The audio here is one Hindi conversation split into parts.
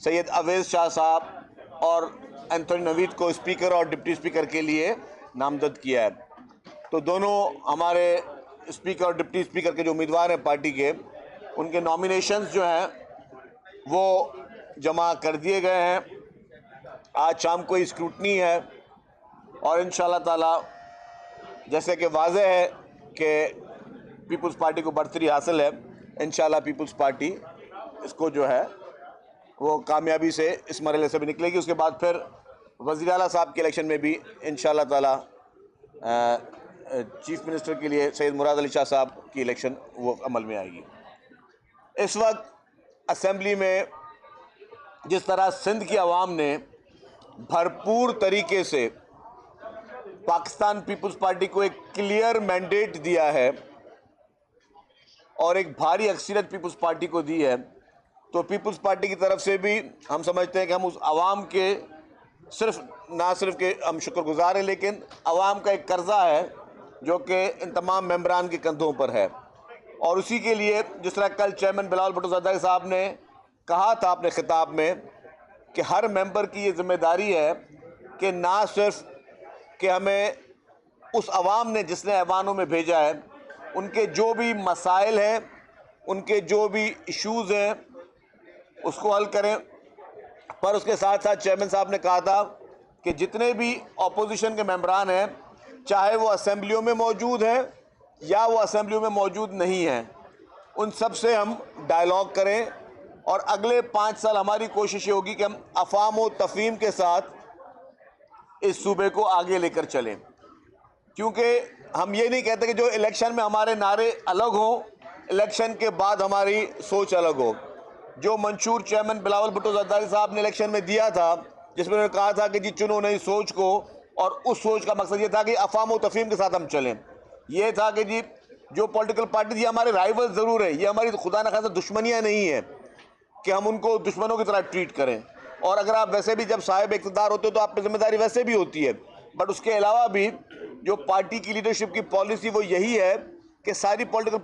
सैयद अवैस शाह साहब और एंथोनी नवीद को स्पीकर और डिप्टी स्पीकर के लिए नामजद किया है। तो दोनों हमारे स्पीकर और डिप्टी स्पीकर के जो उम्मीदवार हैं पार्टी के, उनके नॉमिनेशंस जो हैं वो जमा कर दिए गए हैं। आज शाम को स्क्रूटनी है और इंशाल्लाह ताला जैसे कि वाज़ेह है कि पीपल्स पार्टी को बढ़तरी हासिल है, इंशाल्लाह पीपल्स पार्टी इसको जो है वो कामयाबी से इस मरहले से भी निकलेगी। उसके बाद फिर वज़ीर आला साहब के इलेक्शन में भी इंशाल्लाह ताला चीफ मिनिस्टर के लिए सैयद मुराद अली शाह साहब की इलेक्शन वो अमल में आएगी। इस वक्त असम्बली में जिस तरह सिंध की आवाम ने भरपूर तरीके से पाकिस्तान पीपल्स पार्टी को एक क्लियर मैंडेट दिया है और एक भारी अक्सरियत पीपल्स पार्टी को दी है, तो पीपल्स पार्टी की तरफ से भी हम समझते हैं कि हम उस आवाम के ना सिर्फ के हम शुक्रगुजार हैं, लेकिन आवाम का एक कर्जा है जो कि इन तमाम मेंबरान के कंधों पर है। और उसी के लिए जिस तरह कल चेयरमैन बिलावल भुट्टो ज़रदारी साहब ने कहा था अपने खिताब में कि हर मेंबर की ये जिम्मेदारी है कि ना सिर्फ कि हमें उस आवाम ने जिसने ऐवानों में भेजा है उनके जो भी मसाइल हैं, उनके जो भी इश्यूज़ हैं उसको हल करें, पर उसके साथ साथ चेयरमैन साहब ने कहा था कि जितने भी अपोजिशन के मेंबरान हैं, चाहे वो असेंबलियों में मौजूद हैं या वो असेंबलियों में मौजूद नहीं हैं, उन सब से हम डायलॉग करें और अगले 5 साल हमारी कोशिश ये होगी कि हम अफ़ाम व तफ़हीम के साथ इस सूबे को आगे लेकर चलें। क्योंकि हम ये नहीं कहते कि जो इलेक्शन में हमारे नारे अलग हों, इलेक्शन के बाद हमारी सोच अलग हो। जो मंशूर चेयरमैन बिलावल भुट्टो ज़रदारी साहब ने इलेक्शन में दिया था, जिसमें उन्होंने कहा था कि जी चुनो नई सोच को, और उस सोच का मकसद ये था कि अफ़ाम व तफ़हीम के साथ हम चलें। ये था कि जी जो पॉलिटिकल पार्टी ये हमारे राइवल ज़रूर है, ये हमारी खुदा न खासा दुश्मनियाँ नहीं है कि हम उनको दुश्मनों की तरह ट्रीट करें। और अगर आप वैसे भी जब साहिब इक़्तिदार होते हो तो आप पर जिम्मेदारी वैसे भी होती है, बट उसके अलावा भी जो पार्टी की लीडरशिप की पॉलिसी वो यही है कि सारी पॉलिटिकल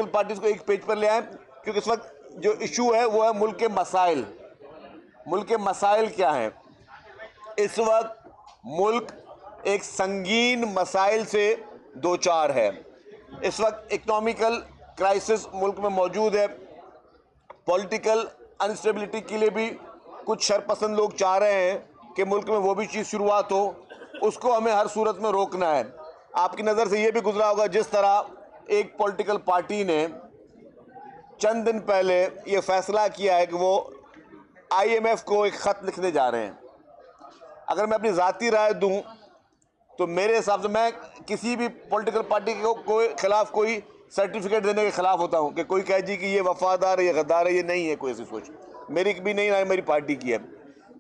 पार्टीज़ को एक पेज पर ले आएँ, क्योंकि इस वक्त जो इशू है वो है मुल्क के मसाइल। मुल्क के मसाइल क्या हैं? इस वक्त मुल्क एक संगीन मसाइल से दो चार है। इस वक्त इकोनॉमिकल क्राइसिस मुल्क में मौजूद है। पॉलिटिकल अनस्टेबिलिटी के लिए भी कुछ शरपसंद लोग चाह रहे हैं कि मुल्क में वो भी चीज़ शुरुआत हो, उसको हमें हर सूरत में रोकना है। आपकी नज़र से ये भी गुजरा होगा जिस तरह एक पॉलिटिकल पार्टी ने चंद दिन पहले ये फैसला किया है कि वो IMF को एक ख़त लिखने जा रहे हैं। अगर मैं अपनी ज़ाती राय दूं तो मेरे हिसाब से मैं किसी भी पॉलिटिकल पार्टी को खिलाफ कोई सर्टिफिकेट देने के ख़िलाफ़ होता हूं कि कोई कहे जी कि ये वफादार है, ये गद्दार है, ये नहीं है कोई ऐसी सोच, मेरी भी नहीं, ना मेरी पार्टी की है।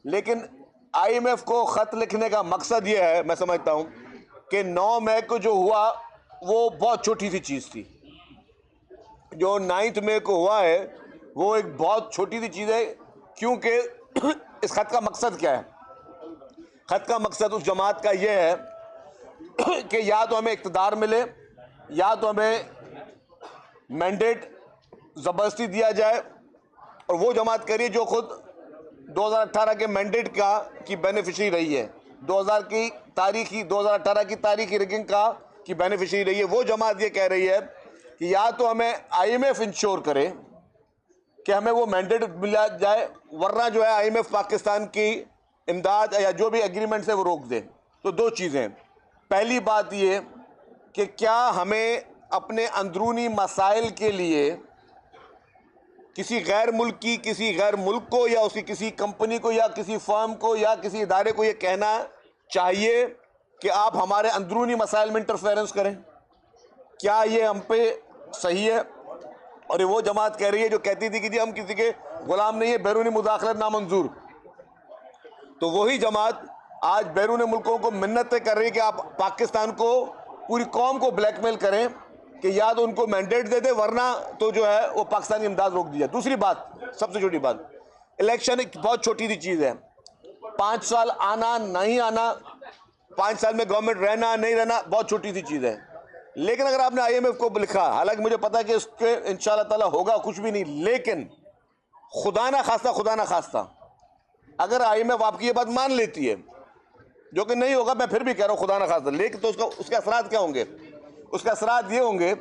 लेकिन IMF को ख़त लिखने का मकसद ये है, मैं समझता हूँ कि 9 मई को जो हुआ वो बहुत छोटी सी चीज़ थी। जो 9 मई को हुआ है वो एक बहुत छोटी सी चीज़ है, क्योंकि इस ख़त का मकसद क्या है? ख़त का मकसद उस जमात का ये है कि या तो हमें इक़्तिदार मिले या तो हमें मैंडेट ज़बरदस्ती दिया जाए, और वो जमात करिए जो खुद 2018 के मैंडेट की बेनिफिशरी रही है, 2018 की तारीखी रिगिंग की बेनिफिशरी रही है। वो जमात ये कह रही है कि या तो हमें IMF इंश्योर करे कि हमें वो मैंडेट मिला जाए, वरना जो है IMF पाकिस्तान की इमदाद या जो भी एग्रीमेंट्स है वो रोक दे। तो दो चीज़ें, पहली बात ये कि क्या हमें अपने अंदरूनी मसाइल के लिए किसी गैर मुल्क को या उसकी किसी कंपनी को या किसी फर्म को या किसी इदारे को ये कहना चाहिए कि आप हमारे अंदरूनी मसाइल में इंटरफेरेंस करें? क्या ये हम पे सही है? और ये वो जमात कह रही है जो कहती थी कि जी हम किसी के गुलाम नहीं है, बैरूनी मुदाखलत नामंजूर। तो वही जमात आज बैरूनी मुल्कों को मिन्नतें कर रही है कि आप पाकिस्तान को, पूरी कौम को ब्लैकमेल करें कि या तो उनको मैंडेट दे दे, वरना तो जो है वो पाकिस्तानी इमदाद रोक दी जाए। दूसरी बात, सबसे छोटी बात, इलेक्शन एक बहुत छोटी सी चीज़ है। 5 साल आना नहीं आना, 5 साल में गवर्नमेंट रहना नहीं रहना, बहुत छोटी सी चीज़ है। लेकिन अगर आपने IMF को लिखा, हालांकि मुझे पता है कि उसके इंशाल्लाह ताला होगा कुछ भी नहीं, लेकिन खुदा ना खास्ता अगर IMF आपकी ये बात मान लेती है, जो कि नहीं होगा, मैं फिर भी कह रहा हूँ खुदा ना खास्ता, लेकिन तो उसके असरात क्या होंगे? उसके असरात ये होंगे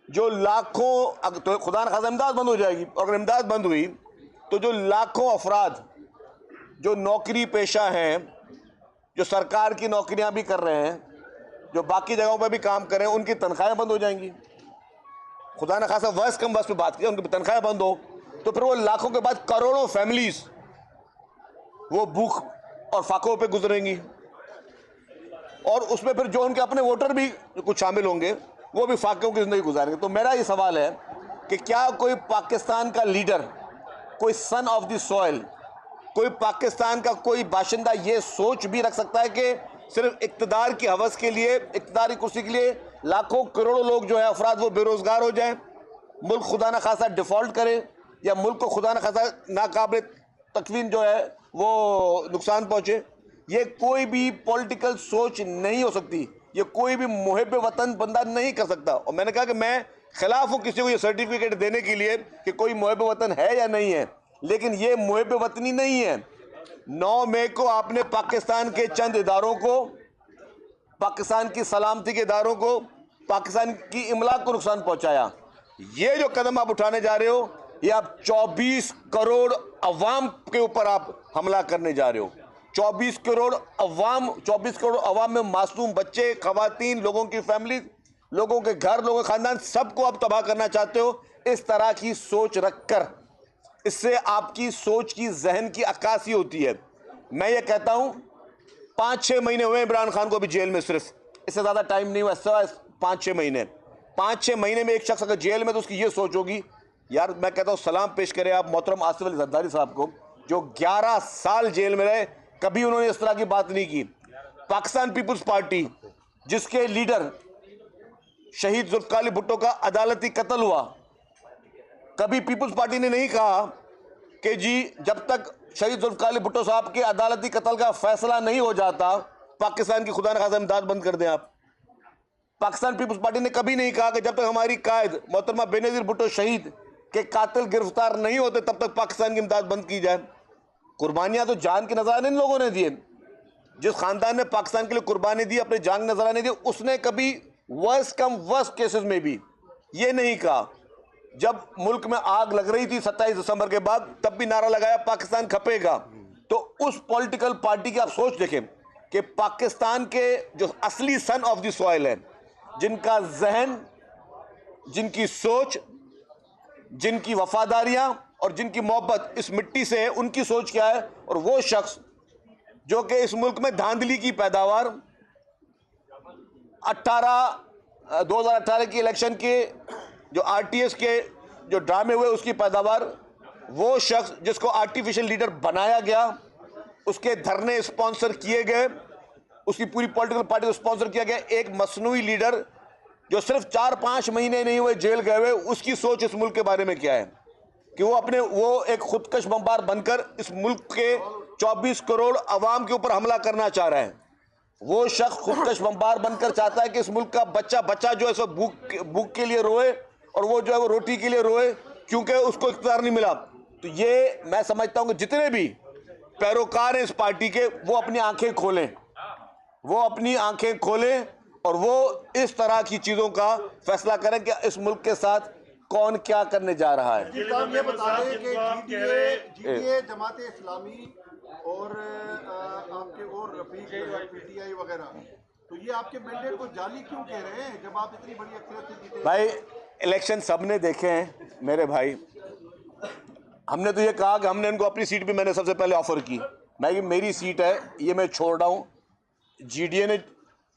जो लाखों, तो खुदा ना खास्ता इमदाद बंद हो जाएगी, और अगर इमदाद बंद हुई तो जो लाखों अफराद जो नौकरी पेशा हैं, जो सरकार की नौकरियां भी कर रहे हैं, जो बाकी जगहों पर भी काम कर रहे हैं, उनकी तनख्वाहें बंद हो जाएंगी। खुदा न खासा वर्स कम बस पे बात की, उनकी तनख्वाहें बंद हो तो फिर वो लाखों के बाद करोड़ों फैमिलीज वो भूख और फाकों पे गुजरेंगी, और उसमें फिर जो उनके अपने वोटर भी कुछ शामिल होंगे वो भी फाकों की जिंदगी गुजारेंगे। तो मेरा ये सवाल है कि क्या कोई पाकिस्तान का लीडर, कोई सन ऑफ द सॉइल, कोई पाकिस्तान का कोई बाशिंदा ये सोच भी रख सकता है कि सिर्फ इक्तदार की हवस के लिए, इक्तदार की कुर्सी के लिए लाखों करोड़ों लोग जो है अफराद वो बेरोजगार हो जाएं, मुल्क खुदा न खासा डिफॉल्ट करे, या मुल्क को खुदा न खासा नाकाबिल तकवीन जो है वो नुकसान पहुंचे? ये कोई भी पॉलिटिकल सोच नहीं हो सकती, ये कोई भी मुहिब वतन बंदा नहीं कर सकता। और मैंने कहा कि मैं खिलाफ हूँ किसी को ये सर्टिफिकेट देने के लिए कि कोई मुहिब वतन है या नहीं है, लेकिन ये मुहिब वतनी नहीं है। 9 मई को आपने पाकिस्तान के चंद इदारों को, पाकिस्तान की सलामती के इदारों को, पाकिस्तान की इमलाक को नुकसान पहुंचाया। ये जो कदम आप उठाने जा रहे हो, ये आप 24 करोड़ अवाम के ऊपर आप हमला करने जा रहे हो। 24 करोड़ अवाम में मासूम बच्चे, खवातीन, लोगों की फैमिली, लोगों के घर, लोगों के खानदान, सबको आप तबाह करना चाहते हो इस तरह की सोच रखकर। इससे आपकी सोच की, जहन की अक्कासी होती है। मैं ये कहता हूं 5-6 महीने हुए इमरान खान को भी जेल में, सिर्फ, इससे ज्यादा टाइम नहीं हुआ, 5-6 महीने। 5-6 महीने में एक शख्स अगर जेल में, तो उसकी ये सोच होगी, यार मैं कहता हूं सलाम पेश करें आप मोहतरम आसिफ अली जरदारी साहब को, जो 11 साल जेल में रहे, कभी उन्होंने इस तरह की बात नहीं की। पाकिस्तान पीपुल्स पार्टी, जिसके लीडर शहीद जुल्फिकार अली भुट्टो का अदालती कत्ल हुआ, कभी पीपुल्स पार्टी ने नहीं कहा कि जी जब तक शहीद जुल्फिकार अली भुट्टो साहब के अदालती कत्ल का फैसला नहीं हो जाता, पाकिस्तान की खुदा न खासा इमदाद बंद कर दें आप। पाकिस्तान पीपुल्स पार्टी ने कभी नहीं कहा कि जब तक हमारी कायद मोहतरमा बेनजीर भुट्टो शहीद के कातिल गिरफ्तार नहीं होते तब तक पाकिस्तान की इमदाद बंद की जाए। कुर्बानियां तो जान के नजराने इन लोगों ने दिए। जिस खानदान ने पाकिस्तान के लिए कुर्बानी दी, अपने जान के नजराने दिए, उसने कभी वर्स कम वर्स केसेस में भी ये नहीं कहा। जब मुल्क में आग लग रही थी 27 दिसंबर के बाद, तब भी नारा लगाया पाकिस्तान खपेगा। तो उस पॉलिटिकल पार्टी की आप सोच देखें कि पाकिस्तान के जो असली सन ऑफ द सॉइल है, जिनका जहन, जिनकी सोच, जिनकी वफादारियां और जिनकी मोहब्बत इस मिट्टी से है, उनकी सोच क्या है। और वो शख्स जो कि इस मुल्क में धांधली की पैदावार, 2018 की इलेक्शन के जो RTS के जो ड्रामे हुए उसकी पैदावार, वो शख्स जिसको आर्टिफिशियल लीडर बनाया गया, उसके धरने स्पॉन्सर किए गए, उसकी पूरी पॉलिटिकल पार्टी को स्पॉन्सर किया गया, एक मसनूई लीडर जो सिर्फ 4-5 महीने नहीं हुए जेल गए हुए, उसकी सोच इस मुल्क के बारे में क्या है कि वो एक खुदकश बमबार बनकर इस मुल्क के 24 करोड़ अवाम के ऊपर हमला करना चाह रहा है। वो शख्स खुदकश बमबार बनकर चाहता है कि इस मुल्क का बच्चा जो है सो भूख के लिए रोए, और वो जो है वो रोटी के लिए रोए, क्योंकि उसको इख्तियार नहीं मिला। तो ये मैं समझता हूं कि जितने भी पैरोकार हैं इस पार्टी के, वो अपनी आंखें खोलें, और वो इस तरह की चीजों का फैसला करें कि इस मुल्क के साथ कौन क्या करने जा रहा है। ये बता दें कि GDA, जमात इस्लामी और आपके और रफीक PTI वगैरह, तो ये आपके मैंडेट को जाली क्यों कह रहे हैं जब आप इतनी बड़ी अक्सरियत से जीते? भाई इलेक्शन सबने देखे हैं मेरे भाई। हमने तो ये कहा कि हमने इनको अपनी सीट भी मैंने सबसे पहले ऑफर की, मैं मेरी सीट है, ये मैं छोड़ रहा हूँ। GDA ने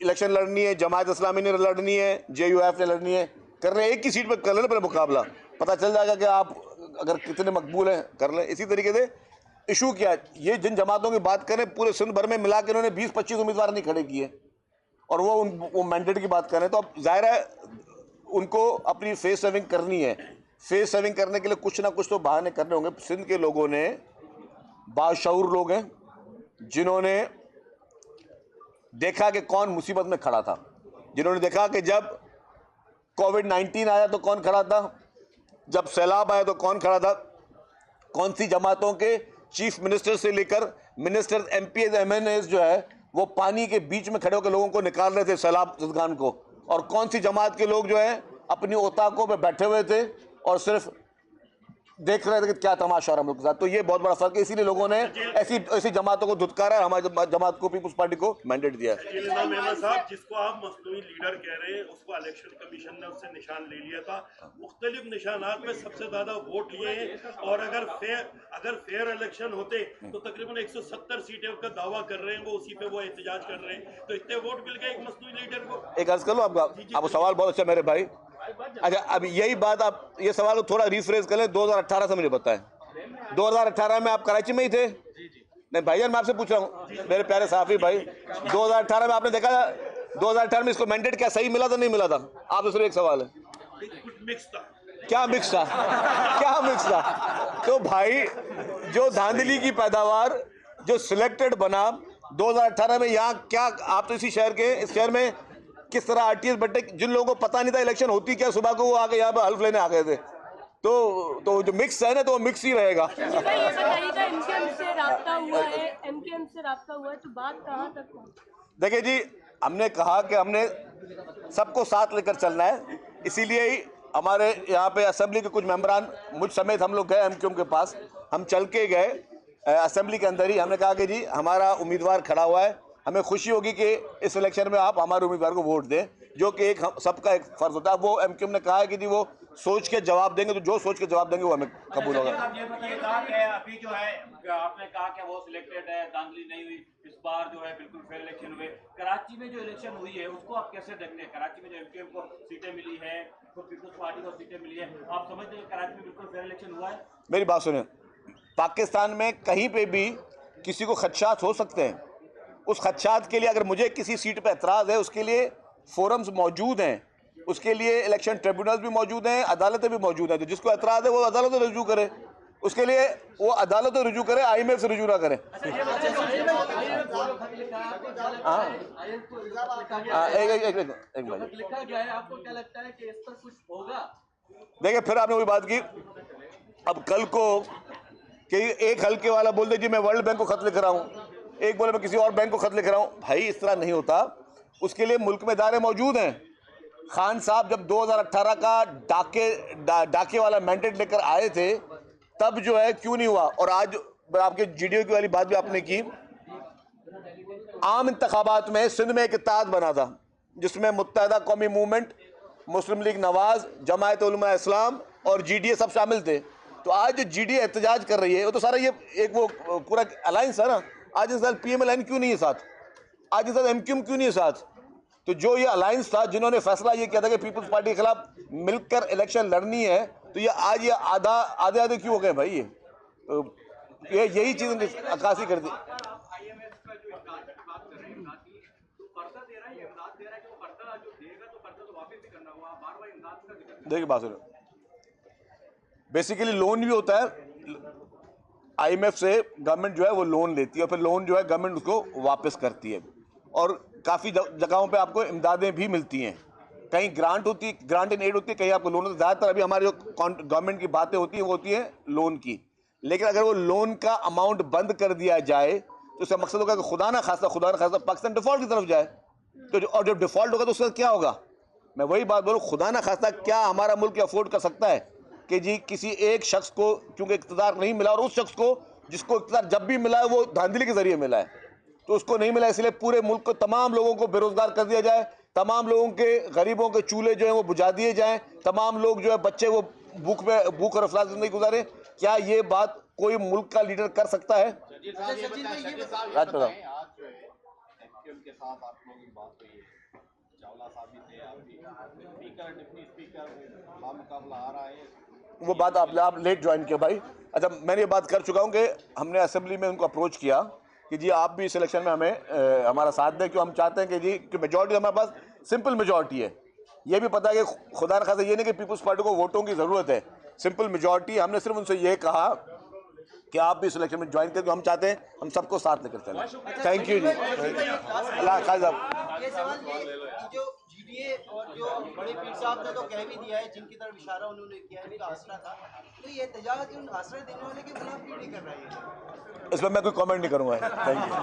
इलेक्शन लड़नी है, जमात इस्लामी ने लड़नी है, JUF ने लड़नी है, कर रहे हैं, एक ही सीट पर कर लेना पहले मुकाबला, पता चल जाएगा कि आप अगर कितने मकबूल हैं, कर लें। इसी तरीके से इशू क्या है, ये जिन जमातों की बात करें पूरे सिंध भर में मिला के उन्होंने 20-25 उम्मीदवार नहीं खड़े किए, और वो मैंडेट की बात करें, तो अब जाहिर है उनको अपनी फेस सेविंग करनी है। फेस सेविंग करने के लिए कुछ ना कुछ तो बहाने करने होंगे। सिंध के लोगों ने, बाशऊर लोग हैं, जिन्होंने देखा कि कौन मुसीबत में खड़ा था, जिन्होंने देखा कि जब कोविड-19 आया तो कौन खड़ा था, जब सैलाब आया तो कौन खड़ा था, कौन सी जमातों के चीफ मिनिस्टर से लेकर मिनिस्टर, एमपीएस, एमएनएस जो है वो पानी के बीच में खड़े होकर लोगों को निकाल रहे थे सैलाब ज़दगान को, और कौन सी जमात के लोग जो है अपनी ओताकों पे बैठे हुए थे और सिर्फ देख रहे थे कि क्या तमाशा हो रहा है मुल्क के साथ। तो ये बहुत बड़ा फर्क है, इसीलिए लोगों ने ऐसी जमातों को धुतकारा, हमारी जमात को, पीपुल्स पार्टी को मैंडेट दिया है। साहब, जिसको आप मसनूई लीडर कह रहे हैं, उसको इलेक्शन कमीशन ने उससे निशान ले लिया था, मुख्तलिफ निशानात में सबसे ज्यादा वोट लिए हैं, और अगर फेयर इलेक्शन होते तो तकरीबन 170 सीटें का दावा कर रहे हैं, वो उसी पे वो एहतजाज कर रहे हैं, तो इतने वोट मिल गए एक मसनूई लीडर को। एक अर्ज कर लो आपका सवाल बहुत अच्छा मेरे भाई। अच्छा, अब यही बात आप ये सवाल को थोड़ा रिफ्रेश कर लें। 2018 से मुझे बताएं, 2018 में आप कराची में ही थे? नहीं भाईजान, मैं आपसे पूछ रहा हूँ मेरे प्यारे साफी भाई, 2018 में आपने देखा 2018 में इसको मैंडेट क्या सही मिला था, नहीं मिला था? आपसे सिर्फ एक सवाल है, मिक्स था। क्या मिक्स था? क्या मिक्स था? तो भाई जो धांधली की पैदावार जो सिलेक्टेड बना 2018 में, यहाँ क्या आप तो इसी शहर के, इस शहर में किस तरह आरटीएस बट्टे, जिन लोगों को पता नहीं था इलेक्शन होती क्या, सुबह को वो आके यहाँ पे हल्फ लेने आ गए थे। तो जो मिक्स है ना, तो वो मिक्स ही रहेगा। ये बताइएगा, एमकेएम से राब्ता हुआ है, एमकेएम से राब्ता हुआ है, तो बात कहाँ तक पहुंची? देखिए जी, हमने कहा कि हमने सबको साथ लेकर चलना है, इसीलिए ही हमारे यहाँ पे असेंबली के कुछ मेंबरान मुझ समेत हम लोग गए एमक्यूएम के पास। हम चल के गए असेंबली के अंदर ही, हमने कहा कि जी हमारा उम्मीदवार खड़ा हुआ है, हमें खुशी होगी कि इस इलेक्शन में आप हमारे उम्मीदवार को वोट दें, जो कि एक सबका एक फर्ज होता है। वो एमक्यूएम ने कहा है कि जी वो सोच के जवाब देंगे, तो जो सोच के जवाब देंगे वो हमें कबूल होगा। ये बताइएगा कि अभी जो है आपने कहा कि वो सिलेक्टेड है, धांधली नहीं हुई, इस बार जो है बिल्कुल फेयर इलेक्शन हुए। कराची में जो इलेक्शन हुई है उसको आप कैसे देखते हैं? कराची में जो एमक्यूएम को सीटें मिली है, तो पीपुल्स पार्टी को सीटें मिली है, आप समझते हैं कराची में बिल्कुल फेयर इलेक्शन हुआ है? मेरी बात सुने, पाकिस्तान में कहीं पे भी किसी को खदशात हो सकते हैं। उस खदशात के लिए अगर मुझे किसी सीट पर एतराज़ है, उसके लिए फोरम्स मौजूद हैं, उसके लिए इलेक्शन ट्रिब्यूनल्स भी मौजूद हैं, अदालतें भी मौजूद हैं। तो जिसको एतराज़ है वो अदालत से रुजू करे, उसके लिए वो अदालत से रुजू करे, IMF से रुजू ना करे। देखिए, फिर आपने वही बात की। अब कल को कि एक हल्के वाला बोल दे जी मैं वर्ल्ड बैंक को खत लिख रहा हूँ, एक बोले मैं किसी और बैंक को खत लिख रहा हूँ। भाई इस तरह नहीं होता, उसके लिए मुल्क में इदारे मौजूद हैं। खान साहब जब 2018 का डाके वाला मैंडेट लेकर आए थे, तब जो है क्यों नहीं हुआ? और आज आपके GDO की वाली बात भी आपने की, आम इंतखाबात में सिंध में एक इत्तेहाद बना था जिसमें मुत्तहदा कौमी मूवमेंट, मुस्लिम लीग नवाज, जमायत उलमा इस्लाम और GDA सब शामिल थे। तो आज जो GDA एहतजाज कर रही है, वो तो सारा ये एक वो पूरा अलायंस है ना। आज इस साल PMLN क्यों नहीं है साथ? आज इस साल MQM क्यों नहीं है साथ? तो जो ये अलायंस था, जिन्होंने फैसला ये किया था कि पीपल्स पार्टी के खिलाफ मिलकर इलेक्शन लड़नी है, तो ये आज ये आधे क्यों हो गए भाई? ये यही चीज़ अक्कासी कर दी। देखिए बात सुनो, बेसिकली लोन भी होता है, IMF से गवर्नमेंट जो है वो लोन लेती है, और फिर लोन जो है गवर्नमेंट उसको वापस करती है, और काफ़ी जगहों पे आपको इमदादें भी मिलती हैं। कहीं ग्रांट होती है, ग्रांट इन एड होती है, कहीं आपको लोन होता है। ज़्यादातर अभी हमारे जो गवर्नमेंट की बातें होती हैं वो होती हैं लोन की। लेकिन अगर वो लोन का अमाउंट बंद कर दिया जाए तो उसका मकसद होगा कि खुदा ना खास्ता पाकिस्तान डिफ़ॉल्ट की तरफ जाए। तो और जब डिफ़ॉल्ट होगा तो उसका क्या होगा? मैं वही बात बोलूँ, खुदा ना खास्ता क्या हमारा मुल्क अफोर्ड कर सकता है कि जी किसी एक शख्स को क्योंकि इक़्तिदार नहीं मिला, और उस शख्स को जिसको इक़्तिदार जब भी मिला है वो धांधली के ज़रिए मिला है, तो उसको नहीं मिला, इसलिए पूरे मुल्क को तमाम लोगों को बेरोज़गार कर दिया जाए, तमाम लोगों के गरीबों के चूल्हे जो हैं वो बुझा दिए जाएं, तमाम लोग जो है बच्चे वो भूख और अफलास ज़िंदगी गुजारे। क्या ये बात कोई मुल्क का लीडर कर सकता है? आज जो है MQM के साथ आप लोगों की बात हुई है, चावला साहब भी थे, आप भी स्पीकर, डिप्टी स्पीकर बामुकाबला आ रहा है, वो बात आप लेट ज्वाइन किया भाई। अच्छा, मैंने ये बात कर चुका हूँ कि हमने असेंबली में उनको अप्रोच किया कि जी आप भी इस इलेक्शन में हमें हमारा साथ दें, क्यों हम चाहते हैं कि जी कि मेजॉरिटी हमारे पास सिंपल मेजॉरिटी है। ये भी पता है कि खुदा न खासा ये नहीं कि पीपल्स पार्टी को वोटों की ज़रूरत है, सिंपल मेजॉरिटी। हमने सिर्फ उनसे ये कहा कि आप भी इस इलेक्शन में ज्वाइन करें, तो हम चाहते हैं हम सबको साथ लेकर चलें। थैंक यू जी। अल्लाह खास साहब। ये सवाल ये जो ये और जो बड़े पीर साहब ने तो कह भी दिया है, जिनकी तरफ इशारा उन्होंने किया है, इनका आसरा था, तो ये एहतजाज उन आसरा देने वाले के खिलाफ क्यों नहीं कर रहा है? इस पर मैं कोई कमेंट नहीं करूंगा। Thank you.